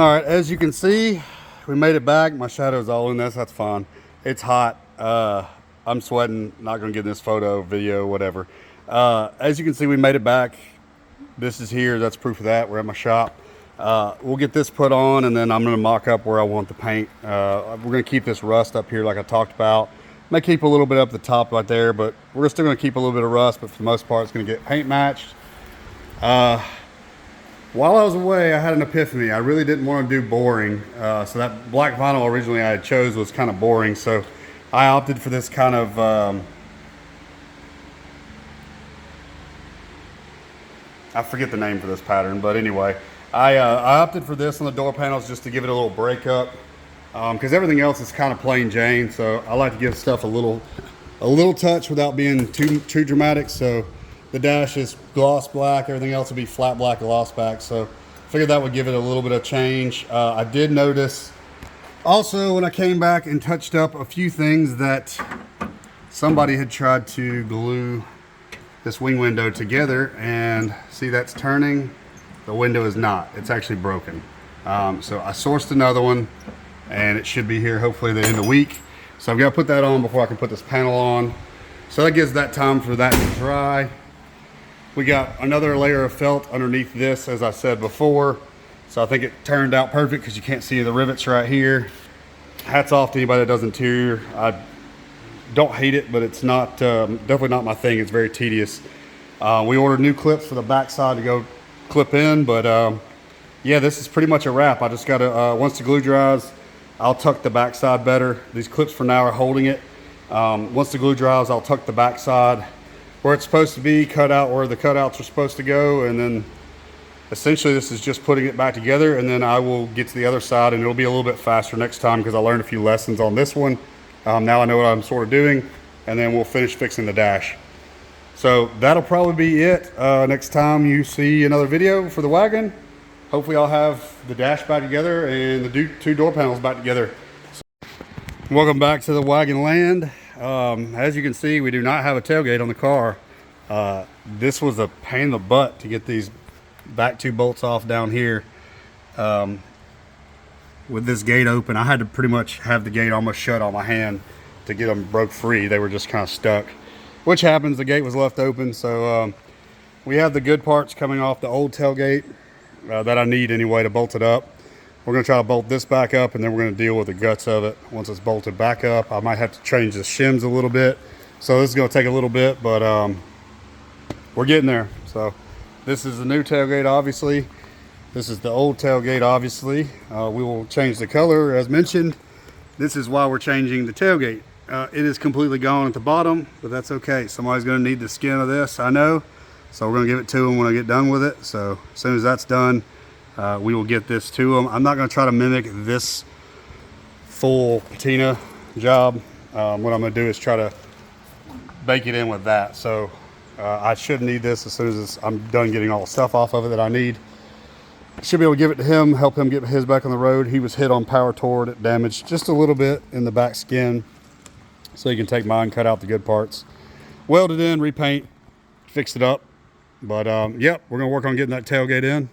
All right, as you can see, we made it back. My shadow's all in this. That's fine. It's hot. I'm sweating. Not gonna get in this photo, video, whatever. As you can see, we made it back. This is here. That's proof of that. We're at my shop. We'll get this put on, and then I'm gonna mock up where I want the paint. We're gonna keep this rust up here, like I talked about. May keep a little bit up the top right there, but we're still gonna keep a little bit of rust. But for the most part, it's gonna get paint matched. While I was away, I had an epiphany. I really didn't want to do boring. So that black vinyl originally I had chose was kind of boring. So I opted for this kind of, I forget the name for this pattern, but anyway, I opted for this on the door panels just to give it a little breakup. Because everything else is kind of plain Jane. So I like to give stuff a little touch without being too dramatic. So the dash is gloss black, everything else will be flat black gloss back. So I figured that would give it a little bit of change. I did notice also when I came back and touched up a few things that somebody had tried to glue this wing window together, and see that's turning. The window is not, it's actually broken. So I sourced another one and it should be here hopefully the end of the week. So I've got to put that on before I can put this panel on. So that gives that time for that to dry. We got another layer of felt underneath this, as I said before. So I think it turned out perfect because you can't see the rivets right here. Hats off to anybody that does interior. I don't hate it, but it's not definitely not my thing. It's very tedious. We ordered new clips for the back side to go clip in, but yeah, this is pretty much a wrap. I just got to, once the glue dries, I'll tuck the back side better. These clips for now are holding it. Once the glue dries, I'll tuck the back side where it's supposed to be, cut out where the cutouts are supposed to go, and then essentially this is just putting it back together, and then I will get to the other side, and it'll be a little bit faster next time because I learned a few lessons on this one. Now I know what I'm sort of doing, and then we'll finish fixing the dash. So that'll probably be it. Next time you see another video for the wagon, hopefully I'll have the dash back together and the two door panels back together. So, welcome back to the wagon land. As you can see, we do not have a tailgate on the car. This was a pain in the butt to get these back two bolts off down here. With this gate open, I had to pretty much have the gate almost shut on my hand to get them broke free. They were just kind of stuck, which happens. The gate was left open. So we have the good parts coming off the old tailgate that I need anyway to bolt it up. We're going to try to bolt this back up, and then we're going to deal with the guts of it once it's bolted back up. I might have to change the shims a little bit, so this is going to take a little bit, but we're getting there. So this is the new tailgate, obviously. This is the old tailgate, obviously. We will change the color as mentioned. This is why we're changing the tailgate. It is completely gone at the bottom, but that's okay. Somebody's going to need the skin of this, I know, so we're going to give it to them when I get done with it. So as soon as that's done, we will get this to them. I'm not going to try to mimic this full patina job. What I'm going to do is try to bake it in with that. So I should need this as soon as I'm done getting all the stuff off of it that I need. Should be able to give it to him, help him get his back on the road. He was hit on power toward it, damaged just a little bit in the back skin. So he can take mine, cut out the good parts, weld it in, repaint, fix it up. But yep, we're going to work on getting that tailgate in.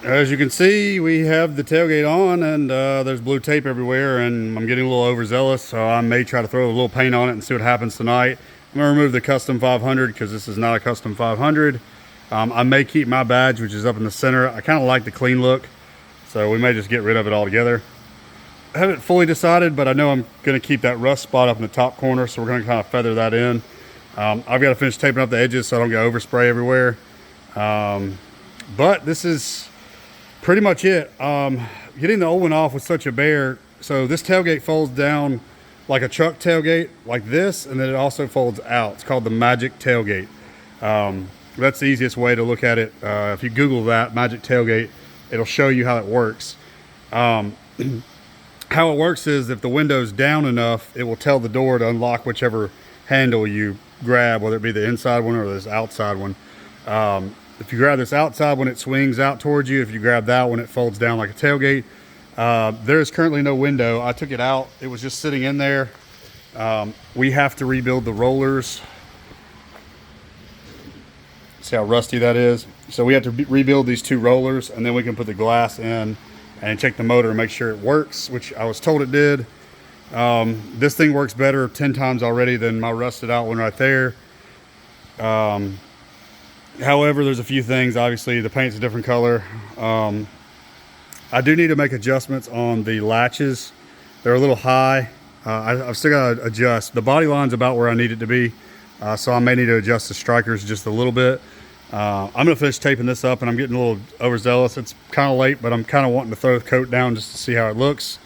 As you can see, we have the tailgate on, and there's blue tape everywhere, and I'm getting a little overzealous, so I may try to throw a little paint on it and see what happens tonight. I'm going to remove the custom 500 because this is not a custom 500. I may keep my badge, which is up in the center. I kind of like the clean look, so we may just get rid of it altogether. I haven't fully decided, but I know I'm going to keep that rust spot up in the top corner, so we're going to kind of feather that in. I've got to finish taping up the edges so I don't get overspray everywhere. But this is pretty much it. Getting the old one off was such a bear. So this tailgate folds down like a truck tailgate, like this, and then it also folds out. It's called the Magic Tailgate. That's the easiest way to look at it. If you Google that, Magic Tailgate, it'll show you how it works. How it works is if the window's down enough, it will tell the door to unlock whichever handle you grab, whether it be the inside one or this outside one. If you grab this outside one, it swings out towards you. If you grab that one, it folds down like a tailgate. There is currently no window. I took it out. It was just sitting in there. We have to rebuild the rollers. See how rusty that is? So we have to rebuild these 2 rollers, and then we can put the glass in and check the motor and make sure it works, which I was told it did. This thing works better 10 times already than my rusted out one right there. However, there's a few things. Obviously, the paint's a different color. I do need to make adjustments on the latches. They're a little high. I've still got to adjust. The body line's about where I need it to be, so I may need to adjust the strikers just a little bit. I'm going to finish taping this up, and I'm getting a little overzealous. It's kind of late, but I'm kind of wanting to throw the coat down just to see how it looks.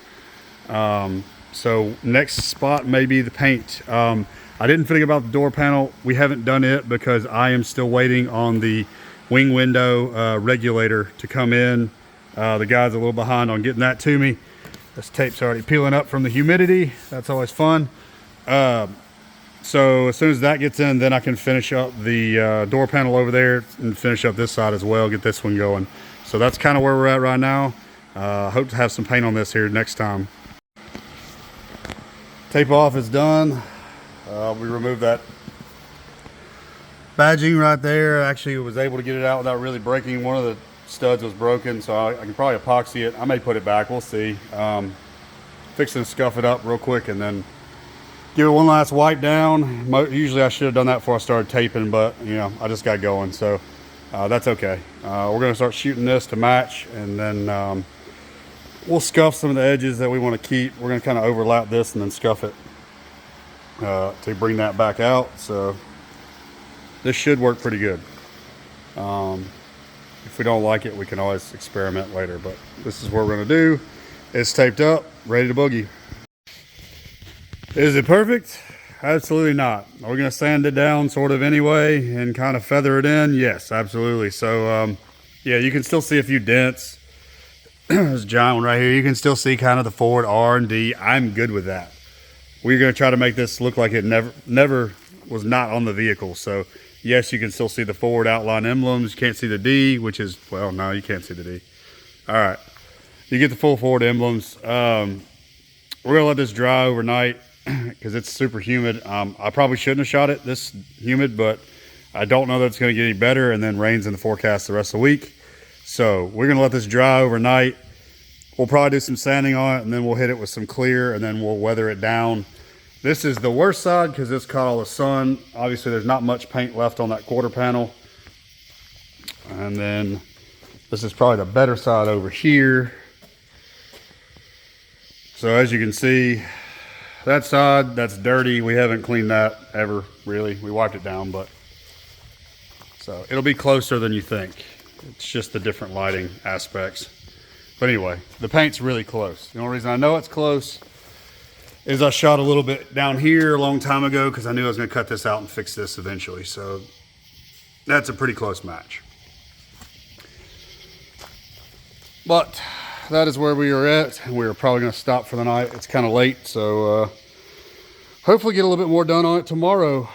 So next spot may be the paint. I didn't think about the door panel. We haven't done it because I am still waiting on the wing window regulator to come in. The guy's a little behind on getting that to me. This tape's already peeling up from the humidity. That's always fun. So as soon as that gets in, then I can finish up the door panel over there and finish up this side as well, get this one going. So that's kind of where we're at right now. Hope to have some paint on this here next time. Tape off is done. We removed that badging right there. Actually was able to get it out without really breaking. One of the studs was broken, so I can probably epoxy it. I may put it back, we'll see. Fixing to scuff it up real quick and then give it one last wipe down. Usually I should have done that before I started taping, but you know, I just got going, so that's okay. We're gonna start shooting this to match, and then we'll scuff some of the edges that we want to keep. We're gonna kind of overlap this and then scuff it to bring that back out. So this should work pretty good. If we don't like it, we can always experiment later, but this is what we're gonna do. It's taped up, ready to boogie. Is it perfect? Absolutely not. Are we gonna sand it down sort of anyway and kind of feather it in? Yes, absolutely. So yeah, you can still see a few dents. There's a giant one right here. You can still see kind of the Ford R&D. I'm good with that. We're gonna try to make this look like it never was not on the vehicle. So yes, you can still see the Ford outline emblems. You can't see the D, which is, well, no, you can't see the D. All right, you get the full Ford emblems. We're gonna let this dry overnight because it's super humid. I probably shouldn't have shot it this humid, but I don't know that it's gonna get any better, and then rains in the forecast the rest of the week. So we're gonna let this dry overnight. We'll probably do some sanding on it, and then we'll hit it with some clear, and then we'll weather it down. This is the worst side because it's caught all the sun. Obviously, there's not much paint left on that quarter panel. And then this is probably the better side over here. So as you can see, that side, that's dirty. We haven't cleaned that ever, really. We wiped it down, but so it'll be closer than you think. It's just the different lighting aspects. But anyway, the paint's really close. The only reason I know it's close is I shot a little bit down here a long time ago because I knew I was going to cut this out and fix this eventually. So that's a pretty close match. But that is where we are at. We're probably going to stop for the night. It's kind of late, so hopefully get a little bit more done on it tomorrow.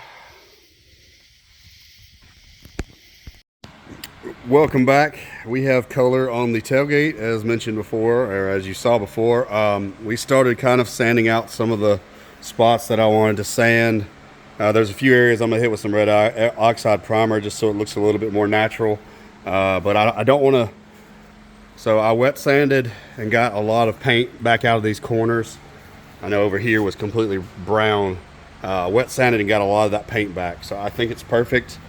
Welcome back. We have color on the tailgate, as mentioned before, or as you saw before. We started kind of sanding out some of the spots that I wanted to sand. There's a few areas I'm gonna hit with some red oxide primer just so it looks a little bit more natural. But I don't wanna, so I wet sanded and got a lot of paint back out of these corners. I know over here was completely brown. Wet sanded and got a lot of that paint back. So I think it's perfect.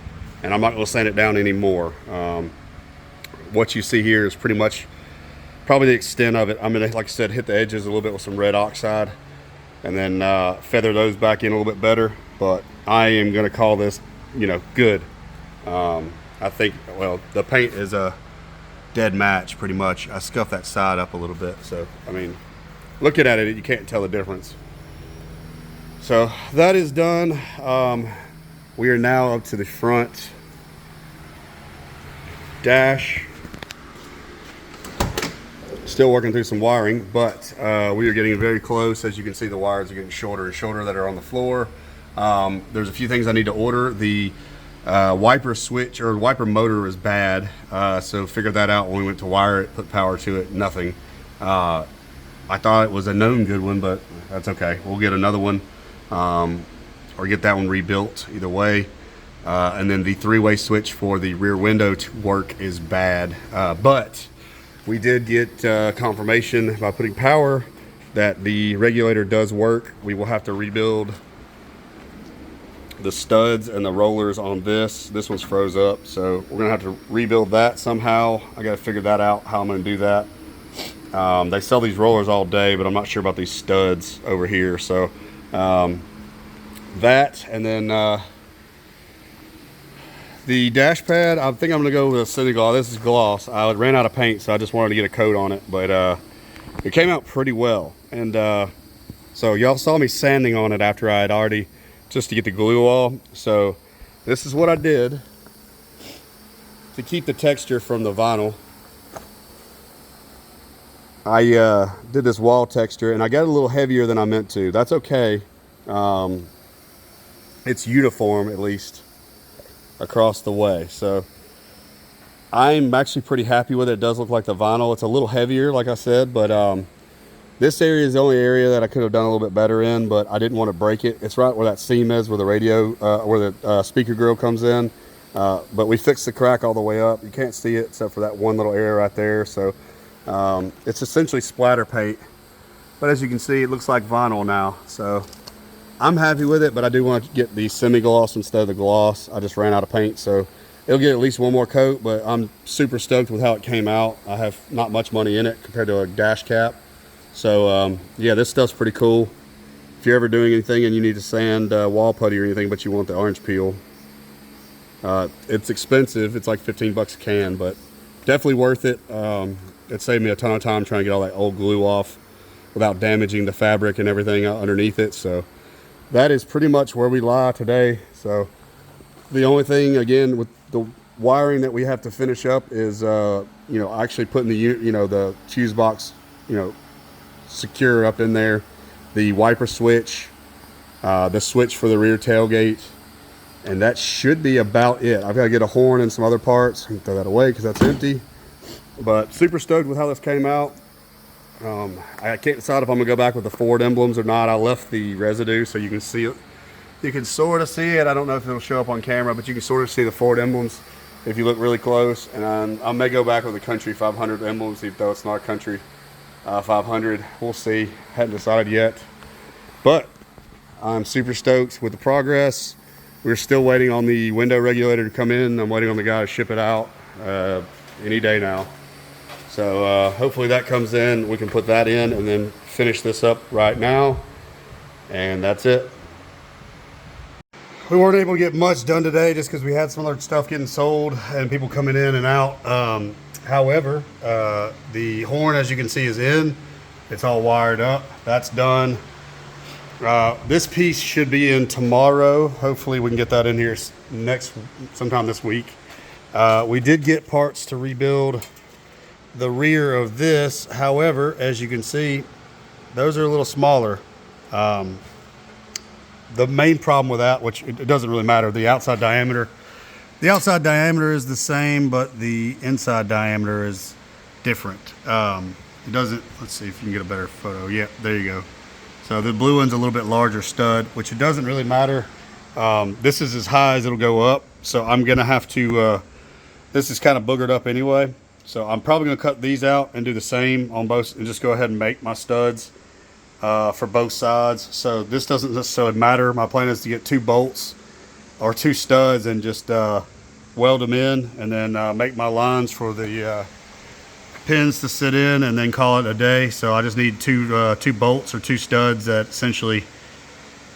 And I'm not going to sand it down anymore. What you see here is pretty much probably the extent of it. I'm going to, like I said, hit the edges a little bit with some red oxide and then feather those back in a little bit better. But I am going to call this, you know, good. I think, well, the paint is a dead match pretty much. I scuffed that side up a little bit. So, I mean, looking at it, you can't tell the difference. So that is done. We are now up to the front dash. Still working through some wiring, but we are getting very close. As you can see, the wires are getting shorter and shorter that are on the floor. There's a few things I need to order. The wiper switch or wiper motor is bad, so figured that out when we went to wire it, put power to it, nothing. I thought it was a known good one, but that's okay. We'll get another one. Or get that one rebuilt. Either way, And then the three-way switch for the rear window to work is bad. But we did get confirmation by putting power that the regulator does work. We will have to rebuild the studs and the rollers on this. This one's froze up, so we're gonna have to rebuild that somehow. I gotta figure that out, how I'm gonna do that. They sell these rollers all day, but I'm not sure about these studs over here. So that, and then the dash pad, I think I'm gonna go with a semi-gloss. This is gloss. I ran out of paint, so I just wanted to get a coat on it, but it came out pretty well. And so y'all saw me sanding on it after I had already, just to get the glue off. So this is what I did to keep the texture from the vinyl. I did this wall texture, and I got it a little heavier than I meant to. That's okay. It's uniform, at least across the way. So I'm actually pretty happy with it. It does look like the vinyl. It's a little heavier, like I said, but this area is the only area that I could have done a little bit better in, but I didn't want to break it. It's right where that seam is, where the radio, where the speaker grill comes in. But we fixed the crack all the way up. You can't see it except for that one little area right there. So it's essentially splatter paint. But as you can see, it looks like vinyl now. So I'm happy with it, but I do want to get the semi-gloss instead of the gloss. I just ran out of paint, so it'll get at least one more coat, but I'm super stoked with how it came out. I have not much money in it compared to a dash cap. So yeah, this stuff's pretty cool. If you're ever doing anything and you need to sand wall putty or anything, but you want the orange peel, it's expensive. It's like 15 bucks a can, but definitely worth it. It saved me a ton of time trying to get all that old glue off without damaging the fabric and everything underneath it. So that is pretty much where we lie today. So the only thing, again, with the wiring that we have to finish up is, you know, actually putting the, you know, the fuse box, you know, secure up in there, the wiper switch, the switch for the rear tailgate, and that should be about it. I've got to get a horn and some other parts. I can throw that away because that's empty. But super stoked with how this came out. I can't decide if I'm gonna go back with the Ford emblems or not. I left the residue so you can see it. You can sort of see it. I don't know if it'll show up on camera, but you can sort of see the Ford emblems if you look really close. And I may go back with the Country 500 emblems, even though it's not Country 500. We'll see. Hadn't decided yet. But I'm super stoked with the progress. We're still waiting on the window regulator to come in. I'm waiting on the guy to ship it out any day now. So hopefully that comes in. We can put that in and then finish this up right now. And that's it. We weren't able to get much done today just because we had some other stuff getting sold and people coming in and out. However, the horn, as you can see, is in. It's all wired up. That's done. This piece should be in tomorrow. Hopefully we can get that in here sometime this week. We did get parts to rebuild the rear of this. However, as you can see, those are a little smaller. The main problem with that, which it doesn't really matter, the outside diameter is the same, but the inside diameter is different. It doesn't, let's see if you can get a better photo. Yeah, there you go. So the blue one's a little bit larger stud, which it doesn't really matter. This is as high as it'll go up, so I'm gonna have to, this is kind of boogered up anyway, so I'm probably gonna cut these out and do the same on both, and just go ahead and make my studs for both sides. So this doesn't necessarily matter. My plan is to get 2 bolts or 2 studs and just weld them in, and then make my lines for the pins to sit in, and then call it a day. So I just need 2 bolts or 2 studs that essentially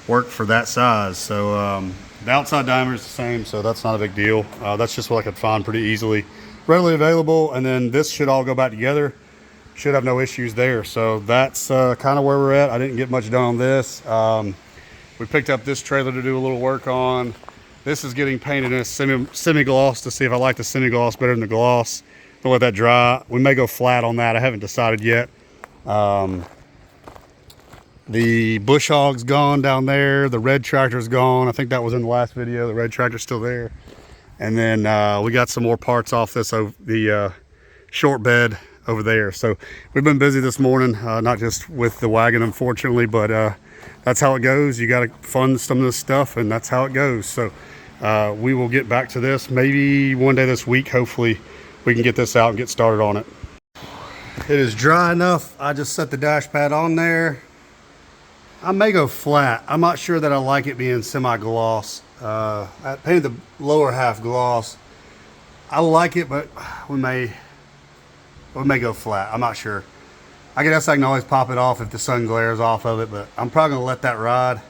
work for that size. So the outside diameter is the same, so that's not a big deal. That's just what I could find pretty easily, readily available. And then this should all go back together. Should have no issues there. So that's kind of where we're at. I didn't get much done on this. We picked up this trailer to do a little work on. This is getting painted in a semi-gloss to see if I like the semi-gloss better than the gloss. Don't let that dry. We may go flat on that. I haven't decided yet. The bush hog's gone down there. The red tractor's gone. I think that was in the last video. The red tractor's still there. And then we got some more parts off this the short bed over there. So we've been busy this morning, not just with the wagon, unfortunately, but that's how it goes. You got to fund some of this stuff, and that's how it goes. So we will get back to this maybe one day this week. Hopefully we can get this out and get started on it. It is dry enough. I just set the dash pad on there. I may go flat. I'm not sure that I like it being semi-gloss. I painted the lower half gloss. I like it, but we may go flat. I'm not sure. I guess I can always pop it off if the sun glares off of it, but I'm probably gonna let that ride.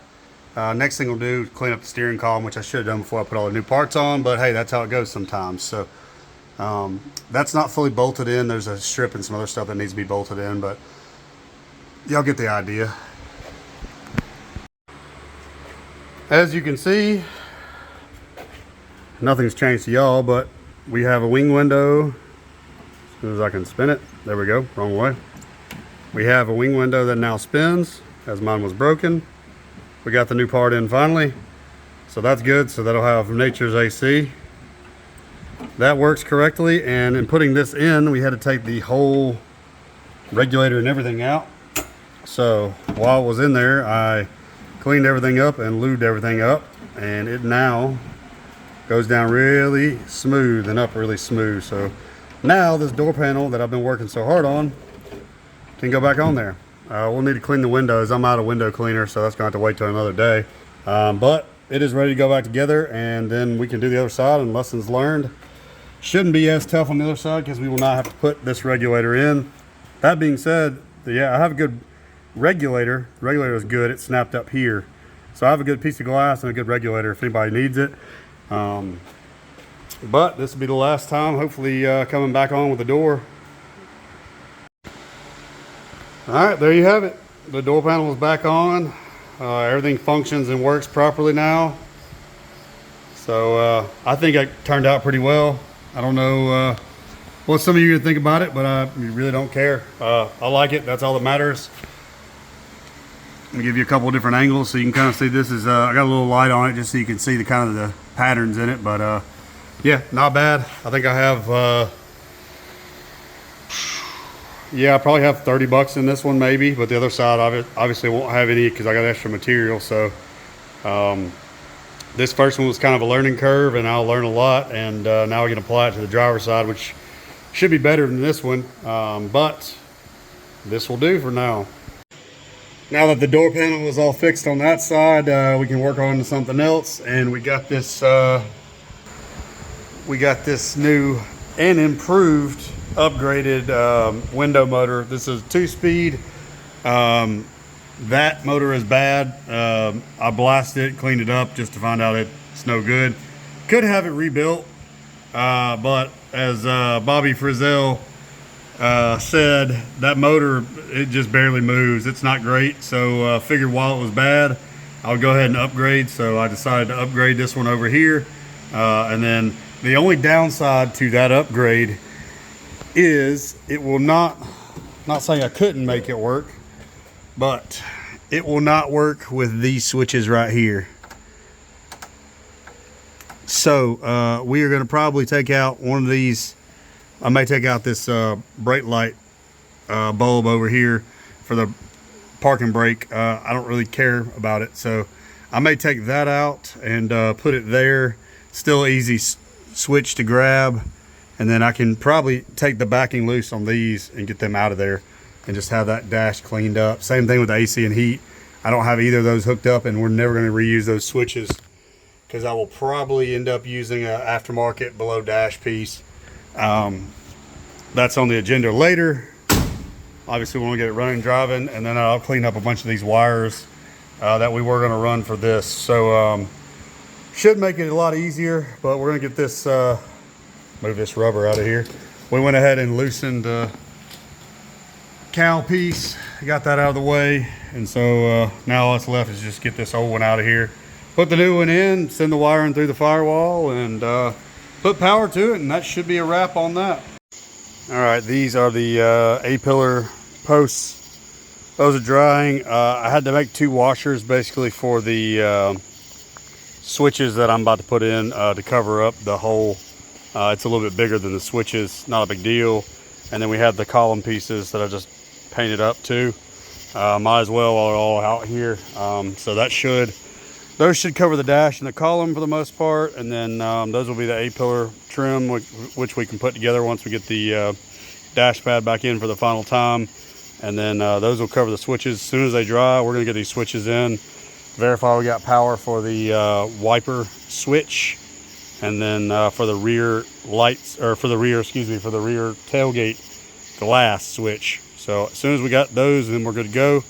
Next thing we'll do is clean up the steering column, which I should have done before I put all the new parts on, but hey, that's how it goes sometimes. So that's not fully bolted in. There's a strip and some other stuff that needs to be bolted in, but y'all get the idea. As you can see, nothing's changed to y'all, but we have a wing window. As soon as I can spin it, there we go, wrong way. We have a wing window that now spins, as mine was broken. We got the new part in finally, so that's good. So that'll have nature's AC. That works correctly, and in putting this in, we had to take the whole regulator and everything out. So while it was in there, I cleaned everything up and lubed everything up, and it now goes down really smooth and up really smooth. So now this door panel that I've been working so hard on can go back on there. We'll need to clean the windows. I'm out of window cleaner, so that's gonna have to wait till another day. But it is ready to go back together, and then we can do the other side. And lessons learned, shouldn't be as tough on the other side because we will not have to put this regulator in. That being said, yeah, I have a good regulator. The regulator is good. It snapped up here, so I have a good piece of glass and a good regulator if anybody needs it. But this will be the last time, hopefully, coming back on with the door. All right, there you have it. The door panel is back on. Everything functions and works properly now. So I think it turned out pretty well. I don't know what some of you think about it, but I really don't care. I like it. That's all that matters. Let me give you a couple of different angles so you can kind of see this is, I got a little light on it just so you can see the kind of the patterns in it, but yeah, not bad. I think I have, yeah, I probably have 30 bucks in this one maybe, but the other side obviously won't have any because I got extra material. So this first one was kind of a learning curve, and I'll learn a lot, and now we can apply it to the driver's side, which should be better than this one, but this will do for now. Now that the door panel is all fixed on that side, we can work on to something else, and we got this new and improved, upgraded window motor. This is 2-speed. That motor is bad. I blasted it, cleaned it up just to find out it's no good. Could have it rebuilt, but as Bobby Frizzell said, that motor, it just barely moves. It's not great. So figured while it was bad, I would go ahead and upgrade. So I decided to upgrade this one over here. And then the only downside to that upgrade is it will not saying I couldn't make it work, but it will not work with these switches right here. So we are going to probably take out one of these. I may take out this brake light bulb over here for the parking brake. I don't really care about it, so I may take that out and put it there. Still easy switch to grab, and then I can probably take the backing loose on these and get them out of there and just have that dash cleaned up. Same thing with the AC and heat. I don't have either of those hooked up, and we're never going to reuse those switches because I will probably end up using an aftermarket below dash piece. That's on the agenda later. Obviously we want to get it running, driving, and then I'll clean up a bunch of these wires that we were going to run for this. So should make it a lot easier, but we're going to get this move this rubber out of here. We went ahead and loosened the cowl piece, got that out of the way, and so now all that's left is just get this old one out of here, put the new one in, send the wiring through the firewall, and put power to it, and that should be a wrap on that. All right, these are the A-pillar posts. Those are drying. I had to make 2 washers basically for the switches that I'm about to put in to cover up the hole. It's a little bit bigger than the switches, not a big deal. And then we have the column pieces that I just painted up too. Might as well while they're all out here. So that should those should cover the dash and the column for the most part, and then those will be the A-pillar trim, which we can put together once we get the dash pad back in for the final time. And then those will cover the switches. As soon as they dry, we're gonna get these switches in, verify we got power for the wiper switch, and then for the rear lights, or for the rear tailgate glass switch. So as soon as we got those, then we're good to go.